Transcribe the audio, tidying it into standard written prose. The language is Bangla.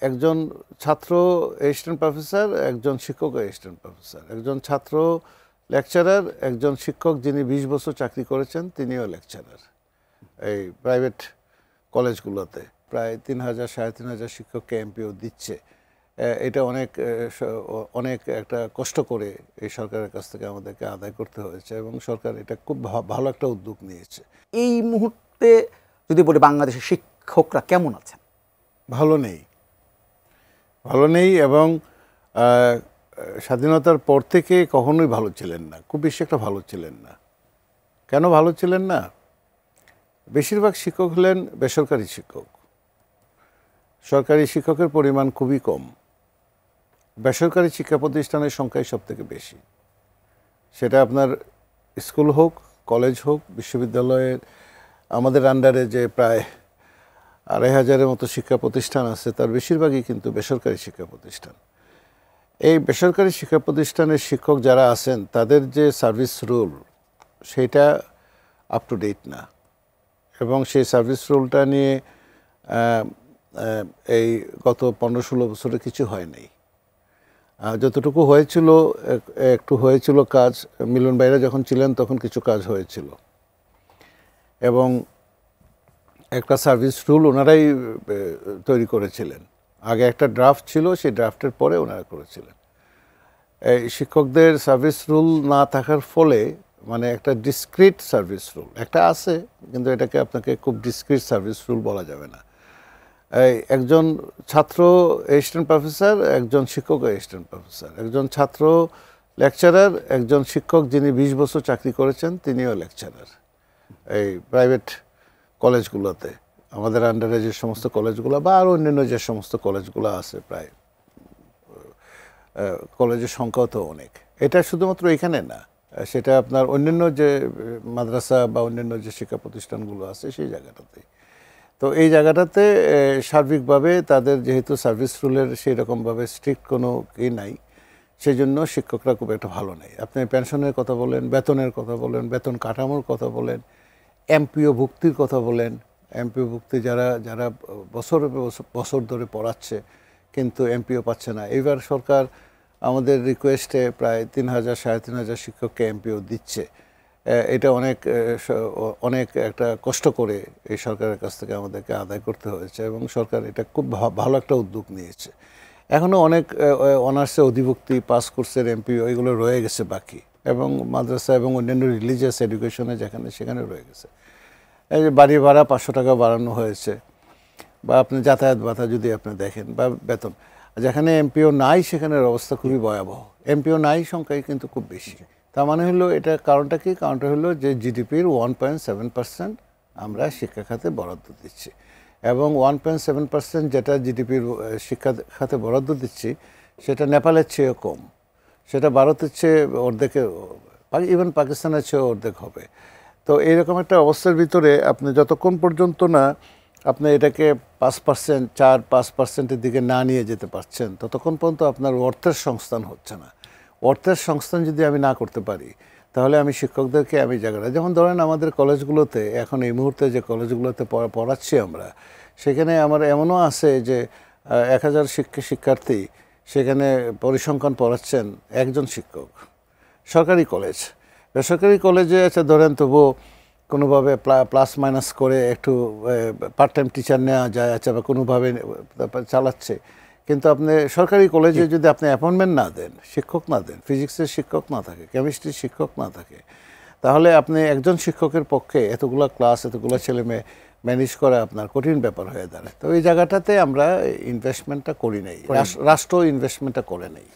একজন ছাত্র অ্যাসিস্ট্যান্ট প্রফেসর, একজন শিক্ষক অ্যাসিস্ট্যান্ট প্রফেসর, একজন ছাত্র লেকচারার, একজন শিক্ষক যিনি ২০ বছর চাকরি করেছেন তিনিও লেকচারার। এই প্রাইভেট কলেজগুলোতে প্রায় ৩,০০০ ৩,৫০০ শিক্ষককে এমপিও দিচ্ছে। এটা অনেক অনেক একটা কষ্ট করে এই সরকারের কাছ থেকে আমাদেরকে আদায় করতে হয়েছে এবং সরকার এটা খুব ভালো একটা উদ্যোগ নিয়েছে। এই মুহূর্তে যদি বলি বাংলাদেশের শিক্ষকরা কেমন আছেন? ভালো নেই, ভালো নেই এবং স্বাধীনতার পর থেকে কখনোই ভালো ছিলেন না, খুব বেশি একটা ভালো ছিলেন না। কেন ভালো ছিলেন না? বেশিরভাগ শিক্ষক হলেন বেসরকারি শিক্ষক, সরকারি শিক্ষকের পরিমাণ খুবই কম। বেসরকারি শিক্ষা প্রতিষ্ঠানের সংখ্যাই সব থেকে বেশি। সেটা আপনার স্কুল হোক, কলেজ হোক, বিশ্ববিদ্যালয়ের আমাদের আন্ডারে যে প্রায় ২,৫০০-এর মতো শিক্ষা প্রতিষ্ঠান আছে তার বেশিরভাগই কিন্তু বেসরকারি শিক্ষা প্রতিষ্ঠান। এই বেসরকারি শিক্ষা প্রতিষ্ঠানের শিক্ষক যারা আছেন তাদের যে সার্ভিস রুল সেটা আপ টু ডেট না এবং সেই সার্ভিস রুলটা নিয়ে এই গত ১৫-১৬ বছরে কিছু হয় নাই। যতটুকু হয়েছিল একটু হয়েছিল কাজ, মিলন ভাইরা যখন ছিলেন তখন কিছু কাজ হয়েছিল এবং একটা সার্ভিস রুল ওনারাই তৈরি করেছিলেন। আগে একটা ড্রাফট ছিল, সেই ড্রাফটের পরে ওনারা করেছিলেন। এই শিক্ষকদের সার্ভিস রুল না থাকার ফলে মানে একটা ডিসক্রিট সার্ভিস রুল একটা আছে, কিন্তু এটাকে আপনাকে খুব ডিসক্রিট সার্ভিস রুল বলা যাবে না। একজন ছাত্র অ্যাসিস্ট্যান্ট প্রফেসর, একজন শিক্ষক অ্যাসিস্ট্যান্ট প্রফেসর, একজন ছাত্র লেকচারার, একজন শিক্ষক যিনি ২০ বছর চাকরি করেছেন তিনিও লেকচারার। এই প্রাইভেট কলেজগুলোতে আমাদের আন্ডারে যে সমস্ত কলেজগুলো বা আরও অন্যান্য যে সমস্ত কলেজগুলো আছে, প্রায় কলেজের সংখ্যাও তো অনেক। এটা শুধুমাত্র এখানে না, সেটা আপনার অন্যান্য যে মাদ্রাসা বা অন্যান্য যে শিক্ষা প্রতিষ্ঠানগুলো আছে সেই জায়গাটাতে। তো এই জায়গাটাতে সার্বিকভাবে তাদের যেহেতু সার্ভিস রুলের সেই রকমভাবে স্ট্রিক্ট কোনো নাই, সেই জন্য শিক্ষকরা খুব একটা ভালো নেই। আপনি পেনশনের কথা বলেন, বেতনের কথা বলেন, বেতন কাঠামোর কথা বলেন, এমপিও ভুক্তির কথা বলেন। এমপিও ভুক্তি যারা যারা বছর বছর ধরে পড়াচ্ছে কিন্তু এমপিও পাচ্ছে না। এইবার সরকার আমাদের রিকোয়েস্টে প্রায় ৩,০০০ ৩,৫০০ শিক্ষককে এমপিও দিচ্ছে। এটা অনেক অনেক একটা কষ্ট করে এই সরকারের কাছ থেকে আমাদেরকে আদায় করতে হয়েছে এবং সরকার এটা খুব ভালো একটা উদ্যোগ নিয়েছে। এখনও অনেক অনার্সে অধিভুক্তি, পাস কোর্সের এমপিও এগুলো রয়ে গেছে বাকি, এবং মাদ্রাসা এবং অন্যান্য রিলিজিয়াস এডুকেশনে যেখানে সেখানে রয়ে গেছে। এই যে বাড়ি ভাড়া ৫০০ টাকা বাড়ানো হয়েছে, বা আপনি যাতায়াত ভাতা যদি আপনি দেখেন, বা বেতন, যেখানে এমপিও নাই সেখানের অবস্থা খুবই ভয়াবহ। এমপিও নাই সংখ্যাই কিন্তু খুব বেশি। তার মানে হলো এটা কারণটা কি? কারণটা হলো যে জিডিপির 1.7% আমরা শিক্ষা খাতে বরাদ্দ দিচ্ছি, এবং 1.7% যেটা জিডিপির শিক্ষা খাতে বরাদ্দ দিচ্ছি সেটা নেপালের চেয়েও কম, সেটা ভারতের চেয়ে অর্ধেকের, ইভেন পাকিস্তানের চেয়েও অর্ধেক হবে। তো এইরকম একটা অবস্থার ভিতরে আপনি যতক্ষণ পর্যন্ত না আপনি এটাকে 5%, 4-5%-এর দিকে না নিয়ে যেতে পারছেন ততক্ষণ পর্যন্ত আপনার অর্থের সংস্থান হচ্ছে না। অর্থের সংস্থান যদি আমি না করতে পারি তাহলে আমি শিক্ষকদেরকে আমি জায়গাটা, যেমন ধরেন আমাদের কলেজগুলোতে এখন এই মুহূর্তে যে কলেজগুলোতে পড়াচ্ছি আমরা, সেখানে আমার এমনও আছে যে ১,০০০ শিক্ষার্থী, সেখানে পরিসংখ্যান পড়াচ্ছেন একজন শিক্ষক। সরকারি কলেজ, বেসরকারি কলেজে আছে ধরেন তবুও কোনোভাবে প্লাস মাইনাস করে একটু পার্ট টাইম টিচার নেওয়া যায়, আচ্ছা, বা কোনোভাবে চালাচ্ছে। কিন্তু আপনি সরকারি কলেজে যদি আপনি অ্যাপয়েন্টমেন্ট না দেন, শিক্ষক না দেন, ফিজিক্সের শিক্ষক না থাকে, কেমিস্ট্রির শিক্ষক না থাকে, তাহলে আপনি একজন শিক্ষকের পক্ষে এতগুলো ক্লাস, এতগুলো ছেলে মেয়ে ম্যানেজ করা আপনার কঠিন ব্যাপার হয়ে দাঁড়ায়। তো এই জায়গাটাতে আমরা ইনভেস্টমেন্টটা করি নাই, রাষ্ট্র ইনভেস্টমেন্টটা করে নেই।